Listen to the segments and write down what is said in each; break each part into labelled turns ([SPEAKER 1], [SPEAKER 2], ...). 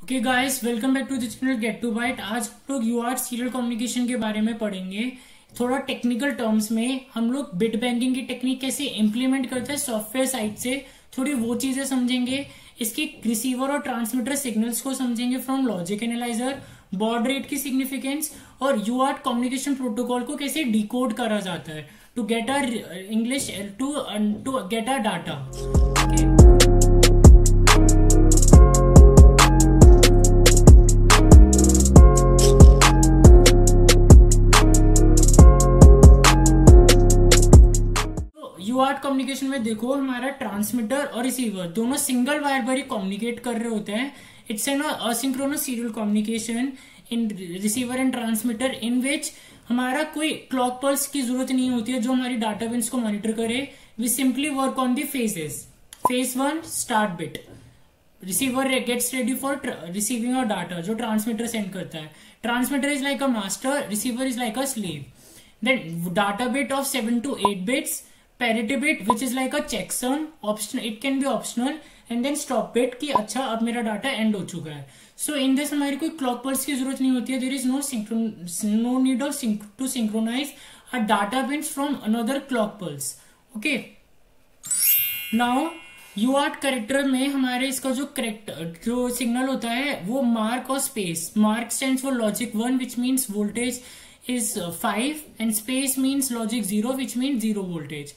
[SPEAKER 1] Okay guys, welcome back to the channel get to byte. आज हम लोग यूआरट serial communication के बारे में पढ़ेंगे। थोड़ा टेक्निकल टर्म्स में हम लोग बिट बैंकिंग की टेक्निक कैसे इंप्लीमेंट करते हैं सॉफ्टवेयर साइड से, थोड़ी वो चीजें समझेंगे। इसकी रिसीवर और ट्रांसमीटर सिग्नल्स को समझेंगे from logic analyser, baud rate की सिग्निफिकेंस और यूआरट कम्युनिकेशन प्रोटोकॉल को कैसे डिकोड करा जाता है to get our English to get our data. UART communication में देखो, हमारा ट्रांसमीटर और रिसीवर दोनों सिंगल वायर पर ही कम्युनिकेट कर रहे होते हैं। It's an asynchronous serial communication in receiver and transmitter in which हमारा कोई क्लॉक पल्स की जरूरत नहीं होती है जो हमारी डाटा बिट्स को मॉनिटर करे। We simply work on the phases. Phase 1 start bit, receiver gets ready for receiving a data जो ट्रांसमीटर सेंड करता है। Transmitter is like a master, receiver is like a slave. Then data bit of 7 to 8 bits, parity bit which is like a checksum, optional, it can be optional, and then stop bit कि अच्छा अब मेरा data and हो चुका है। सो in this हमारी कोई clock pulse की जरूरत नहीं होती है। There is no need of to synchronise a data bits from another clock pulse. Okay, now UART character में हमारे इसका जो सिग्नल होता है वो मार्क और space. Mark stands for logic 1 which means voltage is 5 and space means logic 0 which means 0 voltage।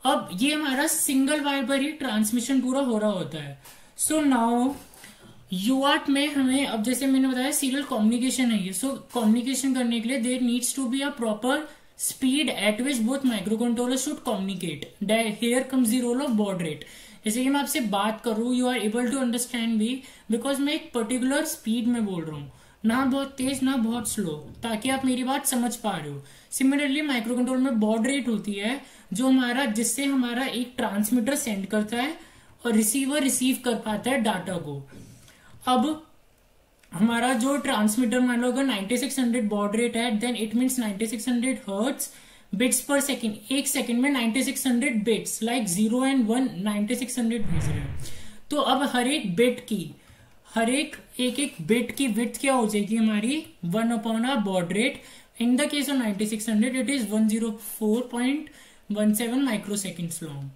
[SPEAKER 1] अब ये हमारा सिंगल वायर पर ही ट्रांसमिशन पूरा हो रहा होता है। सो नाउ यूआरट में हमें, अब जैसे मैंने बताया सीरियल कम्युनिकेशन है ये, सो कम्युनिकेशन करने के लिए there needs to be a proper speed at which both micro controller should communicate. Here comes the role of baud rate. जैसे कि मैं आपसे बात करूं, you are able to understand me because मैं एक पर्टिकुलर स्पीड में बोल रहा हूँ, ना बहुत तेज ना बहुत स्लो, ताकि आप मेरी बात समझ पा रहे हो। सिमिलरली माइक्रो कंट्रोलर में बॉड रेट होती है जो हमारा, जिससे हमारा एक ट्रांसमीटर सेंड करता है और रिसीवर रिसीव कर पाता है डाटा को। अब हमारा जो ट्रांसमीटर मान लो अगर 9600 बॉड रेट है, then it means 9600 hertz bits per second. एक सेकेंड में 9600 बिट्स लाइक 0 and 1 9600 भेज रहे हैं। तो अब हर एक बिट की, हर एक बिट की विड्थ क्या हो जाएगी हमारी 1/a baud rate. In the case of 9600 it is 104.17 microseconds long.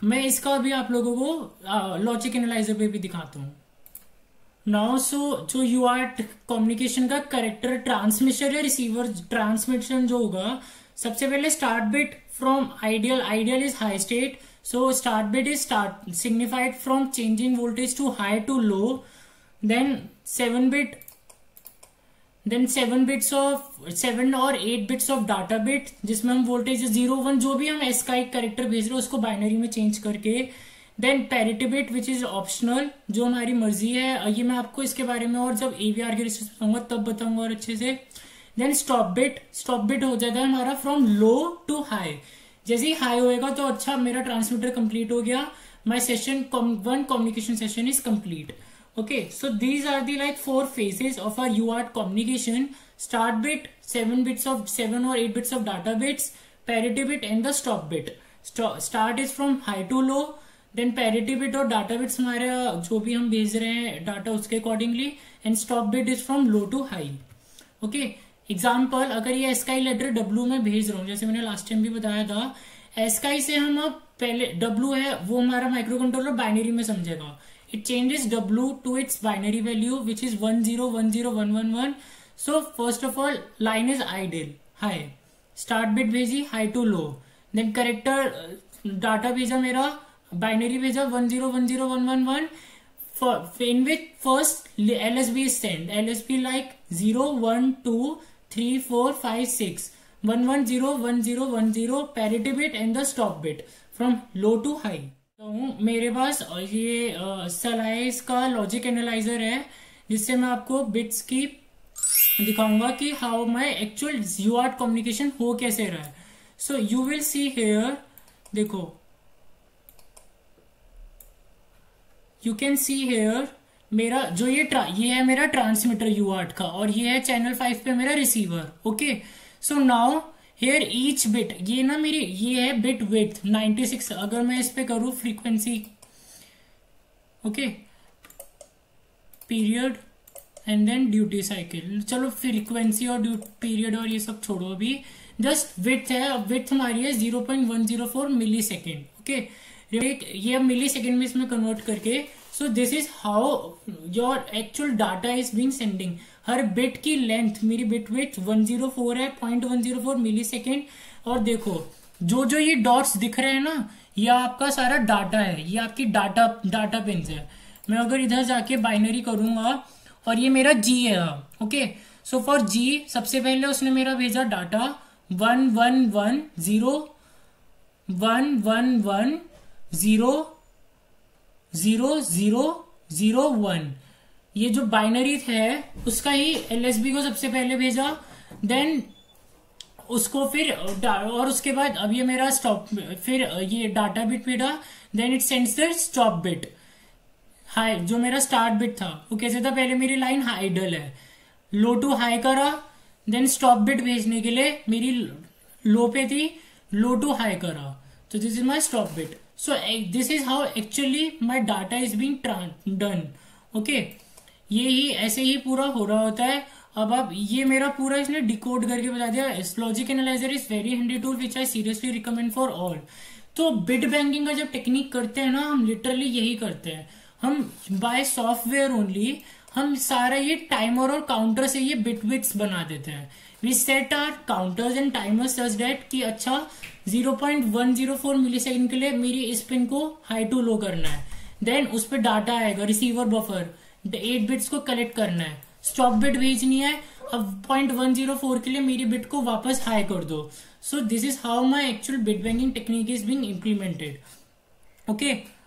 [SPEAKER 1] मैं इसका अभी आप लोगों को लॉजिक एनालाइजर पे भी दिखाता हूं। नाउ जो यूआरट कम्युनिकेशन का कैरेक्टर ट्रांसमिशन या रिसीवर ट्रांसमिशन जो होगा, सबसे पहले start bit from ideal is high state. So start bit is signified from changing voltage to high to low. Then 7 bits of 7 और 8 bits of data bit जिसमें हम voltage 0 1 जो भी हम एस का एक कैरेक्टर भेज रहे हैं उसको बाइनरी में चेंज करके। Then parity bit which is optional, जो हमारी मर्जी है। ये मैं आपको इसके बारे में और जब एवीआर के रिसर्च बताऊंगा तब बताऊंगा और अच्छे से। देन स्टॉप बिट हो जाता है हमारा फ्रॉम लो टू हाई। जैसे ही हाई होएगा तो अच्छा मेरा ट्रांसमीटर कंप्लीट हो गया, my session 1 communication session is complete. Okay, so these are the like 4 phases of our UART communication. Start bit, 7 or 8 bits of data bits, parity bit and the stop bit। Start is from high to low, then parity bit और data bits हमारा जो भी हम भेज रहे हैं data उसके accordingly, and stop bit is from low to high. Okay, example, अगर ये एस्काई लेटर डब्ल्यू में भेज रहा हूँ, जैसे मैंने लास्ट टाइम भी बताया था, एस्काई से हम अब पहले डब्ल्यू है वो हमारा माइक्रो कंट्रोलर बाइनरी में समझेगा। It changes W to its binary value which is 1010111। So first of all line is ideal high, start bit भेजी high to low, then character data भेजा मेरा, बाइनरी भेजा 1010111 in which first LSB is sent, LSB like 0 1 2 3 4 5 6 1 1 0 1 0 1 0 parity bit and the stop bit from low to high। तो मेरे पास ये slice का logic analyser है जिससे मैं आपको बिट्स की दिखाऊंगा कि how my actual UART communication हो कैसे रहा है। So you will see here, देखो यू कैन सी हेयर मेरा जो ये है मेरा ट्रांसमीटर यूआरट का, और ये है चैनल 5 पे मेरा receiver. Okay, so now here each bit, ये ना मेरी ये है बिट विड्थ 96। अगर मैं इस पे करूं frequency, okay period and then duty cycle. चलो फ्रीक्वेंसी और पीरियड और ये सब छोड़ो, अभी जस्ट विड्थ है। अब विड्थ हमारी है 0.104 मिली सेकेंड। ओके, ये अब मिली सेकेंड में इसमें कन्वर्ट करके, सो this is how your actual data is being sending. Her bit की लेंथ, मेरी बिट विड्थ 104 है, 0.104 मिली सेकेंड। और देखो जो जो ये डॉट्स दिख रहे हैं ना, ये आपका सारा डाटा है, ये आपकी डाटा पिन्स है। मैं अगर इधर जाके बाइनरी करूंगा और ये मेरा जी है। ओके, सो फॉर जी सबसे पहले उसने मेरा भेजा डाटा 1110101। ये जो बाइनरी है उसका ही एलएसबी को सबसे पहले भेजा, देन उसको फिर और उसके बाद अब ये मेरा स्टॉप, फिर ये डाटा बिट भेजा, then it sends the stop bit high, जो मेरा स्टार्ट बिट था वो कैसे था, पहले मेरी लाइन आइडल है, लो टू हाई करा, देन स्टॉप बिट भेजने के लिए मेरी लो पे थी, लो टू हाई करा, तो this is my stop bit. So this is how actually my data is being done. Okay, ये ही ऐसे ही पूरा हो रहा होता है। अब आप ये मेरा पूरा इसने डिकोड करके बता दिया। Logic analyser is very handy tool which I seriously recommend for all. तो बिट बैंकिंग का जब टेक्निक करते हैं ना, हम लिटरली यही करते हैं, हम बाय सॉफ्टवेयर ओनली हम सारा ये टाइमर और काउंटर से ये बिट्स बना देते हैं। We set our counters and timers such that कि अच्छा 0.104 मिलीसेकंड के लिए मेरी इस पिन को हाई टू लो करना है, देन उस पर डाटा आएगा, रिसीवर बफर 8 बिट्स को कलेक्ट करना है, स्टॉप बिट भेजनी है, अब 0.104 के लिए मेरी बिट को वापस हाई कर दो। सो this is how my actual bit banging technique is being implemented. Okay,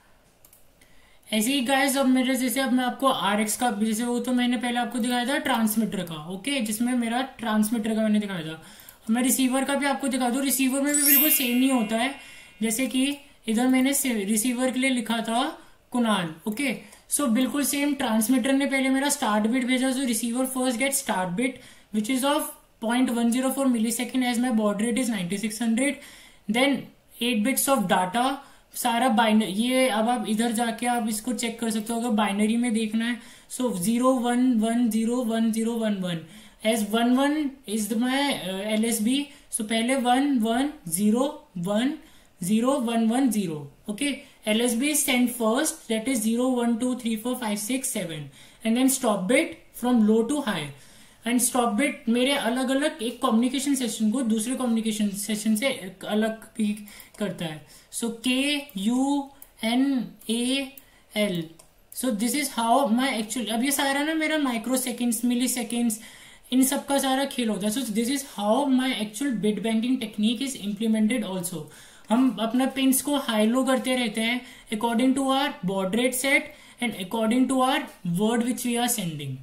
[SPEAKER 1] ऐसे ही गाइस अब मेरे जैसे अब मैं आपको आरएक्स का जैसे वो तो मैंने पहले आपको दिखाया था ट्रांसमीटर का। ओके, जिसमें मेरा ट्रांसमीटर का मैंने दिखाया था, मैं रिसीवर का भी आपको दिखा दूं। रिसीवर में भी बिल्कुल सेम ही होता है, जैसे कि इधर मैंने रिसीवर के लिए लिखा था कुणाल। ओके, सो बिल्कुल सेम, ट्रांसमीटर ने पहले मेरा स्टार्ट बिट भेजा, so receiver first get start bit which is of 0.104 millisecond as my baud rate is 9600, then 8 bits of data सारा बाइनरी। ये अब आप इधर जाके आप इसको चेक कर सकते हो अगर बाइनरी में देखना है। सो 01101011 एज 11 इज माई एलएसबी। सो पहले 11010110। Okay, LSB is sent first, that is 0, 1, 2, 3, 4, 5, 6, 7 and then stop bit from low to high। And stop bit मेरे अलग अलग एक कम्युनिकेशन सेशन को दूसरे कम्युनिकेशन सेशन से अलग भी करता है। So KUNAL। So this is how my actually, अब ये सारा ना मेरा माइक्रो सेकेंड्स, मिली सेकेंड्स, इन सब का सारा खेल होता है। So this is how my actual bit banging technique is implemented also. हम अपना पिंस को हाई लो करते रहते हैं according to our baud rate set and according to our word which we are sending.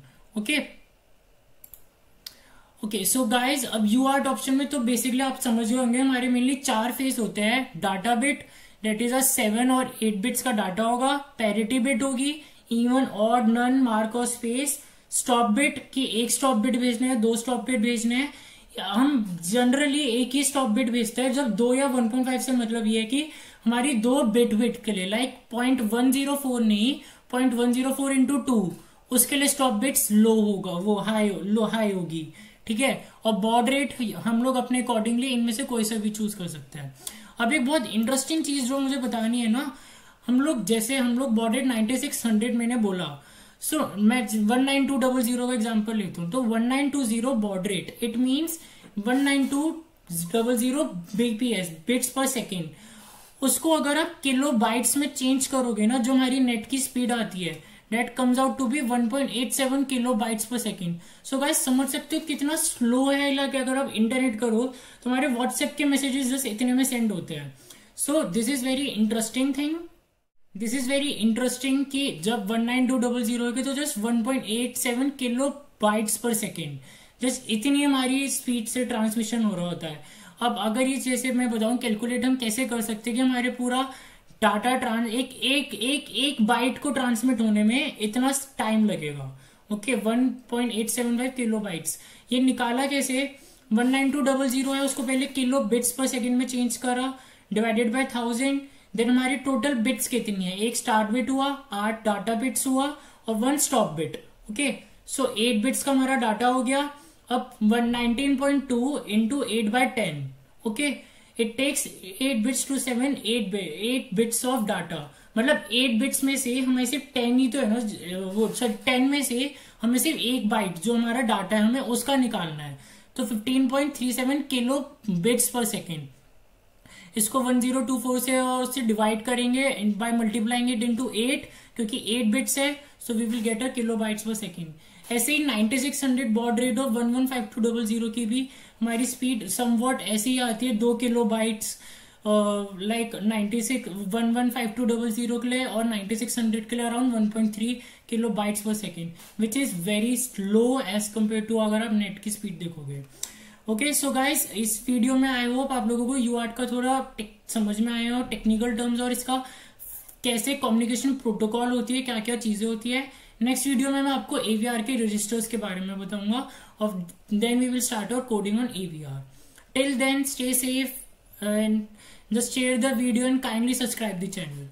[SPEAKER 1] Okay, so guys अब UART option में तो basically आप समझ गए होंगे हमारे मेनली 4 फेज होते हैं। डाटा बिट दैट इज 7 और 8 बिट्स का डाटा होगा, पैरिटी बिट होगी, इवन ऑड नन मार्क और स्पेस, स्टॉप बिट की एक स्टॉप बिट भेजने हैं, 2 स्टॉप बिट भेजने हैं। हम जनरली एक ही स्टॉप बिट भेजते हैं, जब 2 या 1.5 से मतलब ये है कि हमारी 2 बिट के लिए लाइक 0.104 नहीं 0.104 इंटू 2 उसके लिए स्टॉप बिट्स लो होगा, वो हाई होगी, ठीक है। और बॉड रेट हम लोग अपने अकॉर्डिंगली इनमें से कोई सा भी चूज कर सकते हैं। अब एक बहुत इंटरेस्टिंग चीज जो मुझे बतानी है ना, हम लोग बॉड रेट 9600 मैंने बोला। सो मैं 19200 का एग्जांपल लेता हूं, तो 1920 baud rate it means 19200 BPS bits per second. उसको अगर आप किलो बाइट्स में चेंज करोगे ना, जो हमारी नेट की स्पीड आती है that comes out to be 1.87 kilobytes पर सेकेंड। सो गाइस समझ सकते हो कितना स्लो है, लाइक अगर आप इंटरनेट करो तो हमारे व्हाट्सएप के मैसेजेस जस्ट इतने में सेंड होते हैं। सो this is very interesting thing, this is very interesting कि जब 19200 के तो जस्ट 1.87 किलोबाइट्स पर सेकेंड, जस्ट इतनी हमारी स्पीड से ट्रांसमिशन हो रहा होता है। अब अगर ये जैसे मैं बताऊं कैलकुलेट हम कैसे कर सकते हैं कि हमारे पूरा डाटा एक बाइट को ट्रांसमिट होने में इतना टाइम लगेगा। Okay, 1.875 kilobytes. ये निकाला कैसे, 19200 है, उसको पहले किलो बिट्स पर सेकेंड में चेंज करा, डिवाइडेड बाय 1000, देन हमारी टोटल बिट्स कितनी है, एक स्टार्ट बिट हुआ, 8 डाटा बिट्स हुआ और 1 stop bit. Okay, so 8 bits का हमारा डाटा हो गया। अब 119.2 into 8/10, okay, it takes 8 bits to 8 bits of data. मतलब 8 बिट्स में से हमें सिर्फ 10 ही तो है ना, वो सर 10 में से हमें सिर्फ 1 बाइट जो हमारा डाटा है हमें उसका निकालना है। तो 15.37 किलो बिट्स पर सेकेंड। इसको 1024 से डिवाइड करेंगे बाय मल्टीप्लाइंग इट इनटू 8, क्योंकि 8 बिट्स है, so we will get a kilobytes per second. ऐसे ही 9600 बॉड रेट ऑफ 115200 की भी हमारी स्पीड समवॉट ऐसी ही आती है, 2 किलो बाइट्स लाइक 115200 के लिए, और 9600 के लिए around 1.3 kilobytes per second, which is very slow as compare to अगर आप नेट की स्पीड देखोगे। ओके, सो गाइस, इस वीडियो में आई होप आप लोगों को यूआर्ट का थोड़ा समझ में आया हो, टेक्निकल टर्म्स और इसका कैसे कम्युनिकेशन प्रोटोकॉल होती है, क्या क्या चीजें होती है। नेक्स्ट वीडियो में मैं आपको एवीआर के रजिस्टर्स के बारे में बताऊंगा, और then we will start our coding on AVR. Till then, stay safe and just share the video and kindly subscribe the channel.